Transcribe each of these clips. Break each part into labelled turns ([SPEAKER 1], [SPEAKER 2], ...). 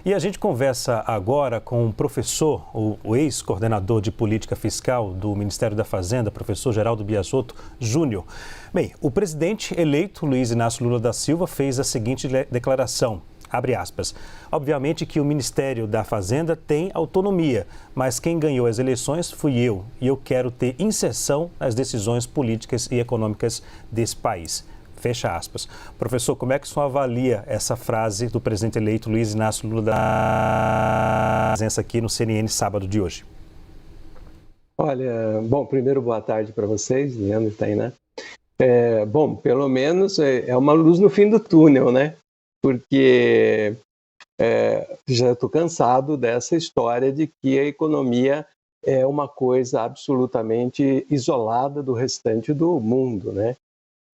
[SPEAKER 1] E a gente conversa agora com um professor, o ex-coordenador de política fiscal do Ministério da Fazenda, professor Geraldo Biasotto Júnior. Bem, o presidente eleito, Luiz Inácio Lula da Silva, fez a seguinte declaração, abre aspas, obviamente que o Ministério da Fazenda tem autonomia, mas quem ganhou as eleições fui eu e eu quero ter inserção nas decisões políticas e econômicas desse país. Fecha aspas. Professor, como é que o senhor avalia essa frase do presidente eleito Luiz Inácio Lula da presença aqui no CNN sábado de hoje?
[SPEAKER 2] Olha, bom, primeiro boa tarde para vocês, Leandro e Tainá. Bom, pelo menos é uma luz no fim do túnel, né? Porque já estou cansado dessa história de que a economia é uma coisa absolutamente isolada do restante do mundo, né?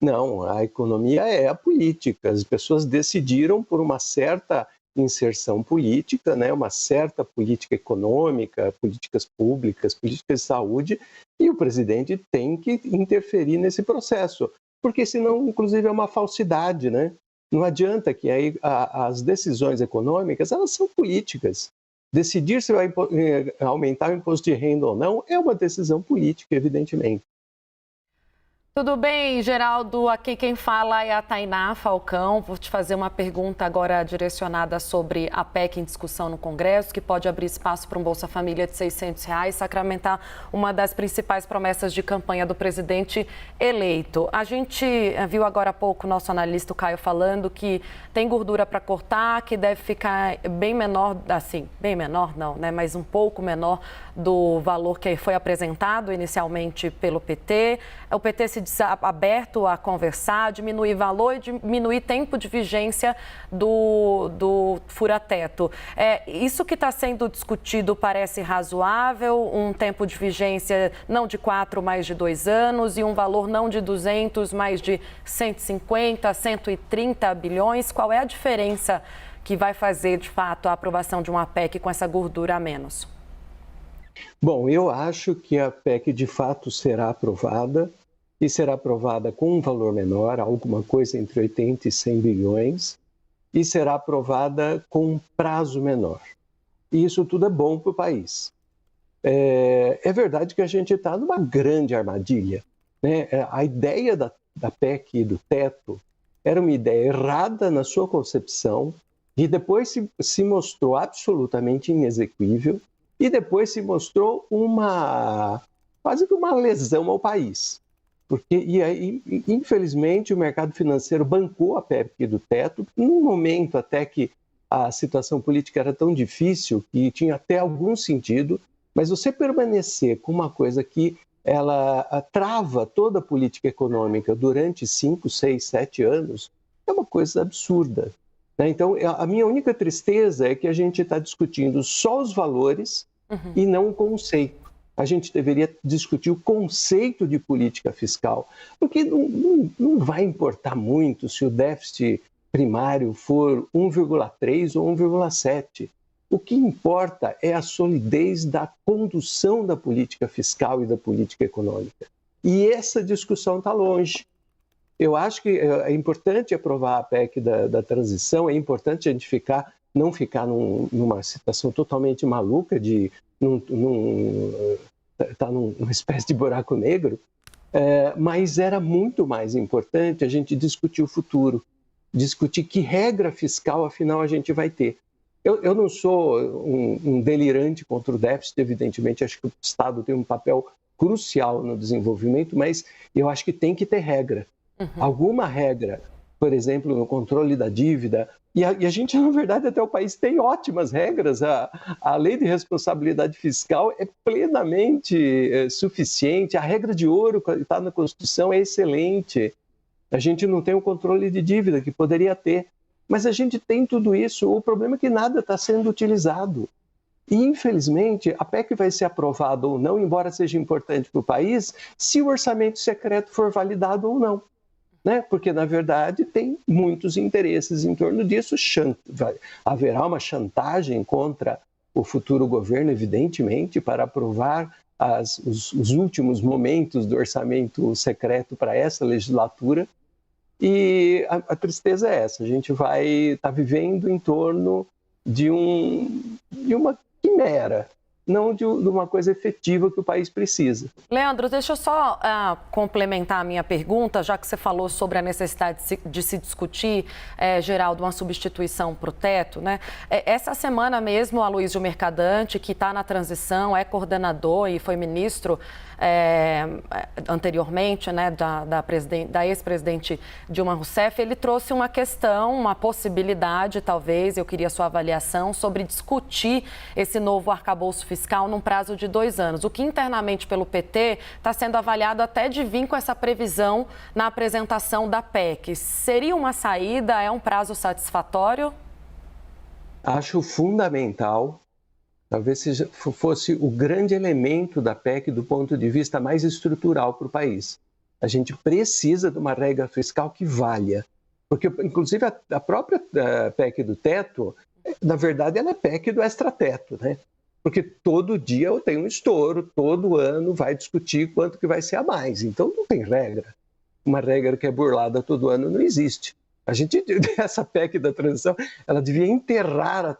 [SPEAKER 2] Não, a economia é a política. As pessoas decidiram por uma certa inserção política, né? Uma certa política econômica, políticas públicas, políticas de saúde, e o presidente tem que interferir nesse processo, porque senão, inclusive, é uma falsidade, né? Não adianta que aí as decisões econômicas, elas são políticas. Decidir se vai aumentar o imposto de renda ou não é uma decisão política, evidentemente.
[SPEAKER 3] Tudo bem, Geraldo? Aqui quem fala é a Tainá Falcão. Vou te fazer uma pergunta agora direcionada sobre a PEC em discussão no Congresso, que pode abrir espaço para um Bolsa Família de R$600, sacramentar uma das principais promessas de campanha do presidente eleito. A gente viu agora há pouco o nosso analista o Caio falando que tem gordura para cortar, que deve ficar bem menor, assim, bem menor não, né? Mas um pouco menor do valor que foi apresentado inicialmente pelo PT. O PT se diz aberto a conversar, diminuir valor e diminuir tempo de vigência do fura-teto. Isso que está sendo discutido parece razoável, um tempo de vigência não de 4, mas de 2 anos e um valor não de 200, mas de 150, 130 bilhões. Qual é a diferença que vai fazer, de fato, a aprovação de uma PEC com essa gordura a menos?
[SPEAKER 2] Bom, eu acho que a PEC de fato será aprovada e será aprovada com um valor menor, alguma coisa entre 80 e 100 bilhões, e será aprovada com um prazo menor. E isso tudo é bom para o país. É verdade que a gente está numa grande armadilha, né? A ideia da PEC e do teto era uma ideia errada na sua concepção e depois se mostrou absolutamente inexequível e depois se mostrou quase que uma lesão ao país. E aí, infelizmente, o mercado financeiro bancou a PEC do teto, num momento até que a situação política era tão difícil que tinha até algum sentido, mas você permanecer com uma coisa que ela trava toda a política econômica durante 5, 6, 7 anos é uma coisa absurda. Então, a minha única tristeza é que a gente está discutindo só os valores e não o conceito. A gente deveria discutir o conceito de política fiscal, porque não vai importar muito se o déficit primário for 1,3 ou 1,7. O que importa é a solidez da condução da política fiscal e da política econômica. E essa discussão está longe. Eu acho que é importante aprovar a PEC da transição, é importante a gente não ficar numa situação totalmente maluca de estar numa espécie de buraco negro, mas era muito mais importante a gente discutir o futuro, discutir que regra fiscal, afinal, a gente vai ter. Eu não sou um delirante contra o déficit, evidentemente, acho que o Estado tem um papel crucial no desenvolvimento, mas eu acho que tem que ter regra. Alguma regra, por exemplo, no controle da dívida, e a gente, na verdade, até o país tem ótimas regras, a lei de responsabilidade fiscal é plenamente suficiente, a regra de ouro que está na Constituição é excelente, a gente não tem o controle de dívida que poderia ter, mas a gente tem tudo isso, o problema é que nada está sendo utilizado. E, infelizmente, a PEC vai ser aprovada ou não, embora seja importante para o país, se o orçamento secreto for validado ou não. Né? Porque, na verdade, tem muitos interesses em torno disso. Haverá uma chantagem contra o futuro governo, evidentemente, para aprovar os últimos momentos do orçamento secreto para essa legislatura. E a tristeza é essa, a gente vai estar vivendo em torno de uma quimera, não de uma coisa efetiva que o país precisa.
[SPEAKER 3] Leandro, deixa eu só complementar a minha pergunta, já que você falou sobre a necessidade de se discutir, Geraldo, uma substituição para o teto, né? Essa semana mesmo, a Aloysio Mercadante, que está na transição, é coordenador e foi ministro anteriormente, né, da ex-presidente Dilma Rousseff, ele trouxe uma questão, uma possibilidade, talvez, eu queria a sua avaliação, sobre discutir esse novo arcabouço fiscal num prazo de 2 anos. O que internamente pelo PT está sendo avaliado até de vir com essa previsão na apresentação da PEC. Seria uma saída? É um prazo satisfatório?
[SPEAKER 2] Acho fundamental. Talvez fosse o grande elemento da PEC do ponto de vista mais estrutural para o país. A gente precisa de uma regra fiscal que valha, porque, inclusive, a própria PEC do teto, na verdade, ela é PEC do extrateto, né? Porque todo dia tem um estouro, todo ano vai discutir quanto que vai ser a mais. Então, não tem regra. Uma regra que é burlada todo ano não existe. Essa PEC da transição, ela devia enterrar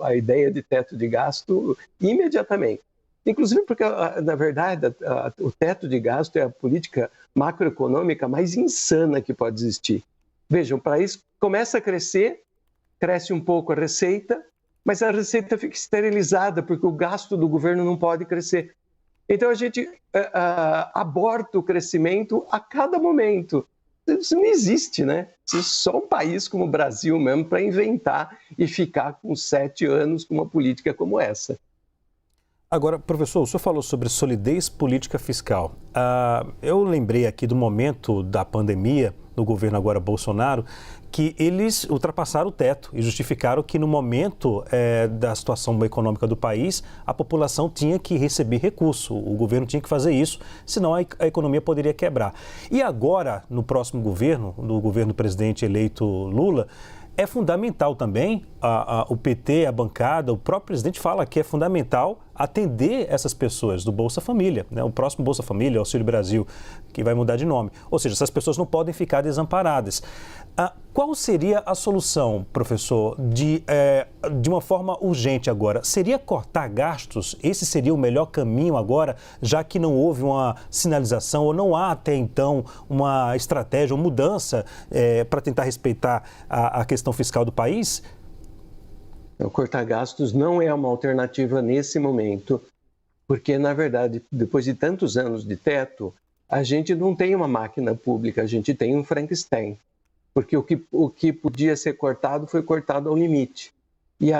[SPEAKER 2] a ideia de teto de gasto imediatamente. Inclusive porque, na verdade, o teto de gasto é a política macroeconômica mais insana que pode existir. Vejam, o país começa a crescer, cresce um pouco a receita, mas a receita fica esterilizada porque o gasto do governo não pode crescer. Então a gente aborta o crescimento a cada momento. Isso não existe, né? Só um país como o Brasil mesmo para inventar e ficar com 7 anos com uma política como essa.
[SPEAKER 1] Agora, professor, o senhor falou sobre solidez política fiscal. Eu lembrei aqui do momento da pandemia, no governo agora Bolsonaro, que eles ultrapassaram o teto e justificaram que no momento da situação econômica do país, a população tinha que receber recurso, o governo tinha que fazer isso, senão a economia poderia quebrar. E agora, no próximo governo, no governo do presidente eleito Lula, é fundamental também, o PT, a bancada, o próprio presidente fala que é fundamental atender essas pessoas do Bolsa Família, né? O próximo Bolsa Família, Auxílio Brasil, que vai mudar de nome. Ou seja, essas pessoas não podem ficar desamparadas. Qual seria a solução, professor, de uma forma urgente agora? Seria cortar gastos? Esse seria o melhor caminho agora, já que não houve uma sinalização ou não há até então uma estratégia ou mudança para tentar respeitar a questão fiscal do país?
[SPEAKER 2] Cortar gastos não é uma alternativa nesse momento, porque, na verdade, depois de tantos anos de teto, a gente não tem uma máquina pública, a gente tem um Frankenstein. Porque o que podia ser cortado foi cortado ao limite. E,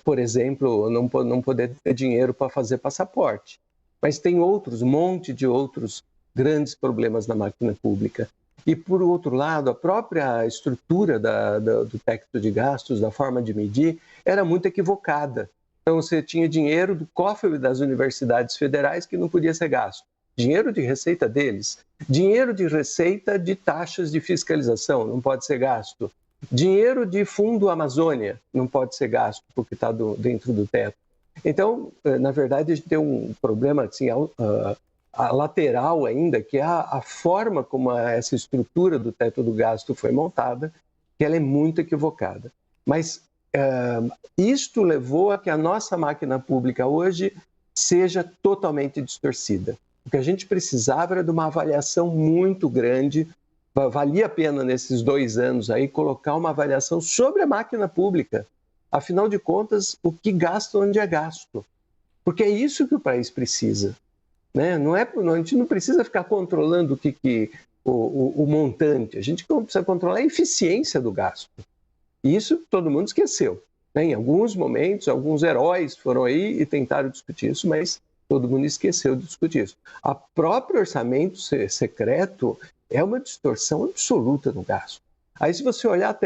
[SPEAKER 2] por exemplo, não poder ter dinheiro para fazer passaporte. Mas tem um monte de outros grandes problemas na máquina pública. E, por outro lado, a própria estrutura do teto de gastos, da forma de medir, era muito equivocada. Então, você tinha dinheiro do cofre das universidades federais que não podia ser gasto. Dinheiro de receita deles. Dinheiro de receita de taxas de fiscalização não pode ser gasto. Dinheiro de Fundo Amazônia não pode ser gasto porque está dentro do teto. Então, na verdade, a gente tem um problema assim, a lateral ainda, que é a forma como essa estrutura do teto do gasto foi montada, que ela é muito equivocada. Mas isto levou a que a nossa máquina pública hoje seja totalmente distorcida. O que a gente precisava era de uma avaliação muito grande, valia a pena nesses 2 anos aí colocar uma avaliação sobre a máquina pública. Afinal de contas, o que gasta onde é gasto. Porque é isso que o país precisa. Né? A gente não precisa ficar controlando o montante, a gente precisa controlar a eficiência do gasto. E isso todo mundo esqueceu. Né? Em alguns momentos, alguns heróis foram aí e tentaram discutir isso, mas todo mundo esqueceu de discutir isso. O próprio orçamento secreto é uma distorção absoluta no gasto. Aí, se você olhar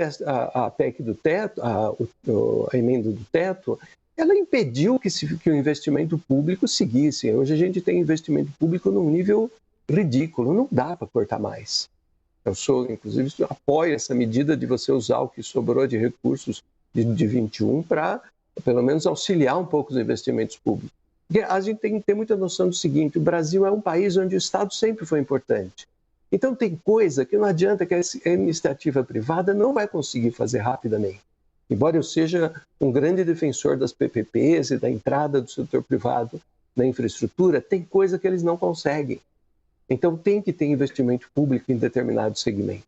[SPEAKER 2] a PEC do teto, a emenda do teto, ela impediu que o investimento público seguisse. Hoje a gente tem investimento público num nível ridículo, não dá para cortar mais. Eu inclusive, apoio essa medida de você usar o que sobrou de recursos de 21 para, pelo menos, auxiliar um pouco os investimentos públicos. Porque a gente tem que ter muita noção do seguinte, o Brasil é um país onde o Estado sempre foi importante. Então tem coisa que não adianta que a iniciativa privada não vai conseguir fazer rapidamente. Embora eu seja um grande defensor das PPPs e da entrada do setor privado na infraestrutura, tem coisa que eles não conseguem. Então tem que ter investimento público em determinado segmento.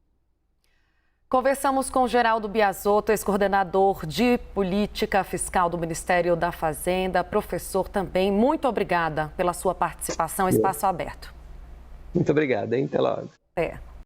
[SPEAKER 3] Conversamos com Geraldo Biasotto, ex-coordenador de Política Fiscal do Ministério da Fazenda, professor também. Muito obrigada pela sua participação, espaço aberto.
[SPEAKER 2] Muito obrigada, hein? Até logo.
[SPEAKER 3] É.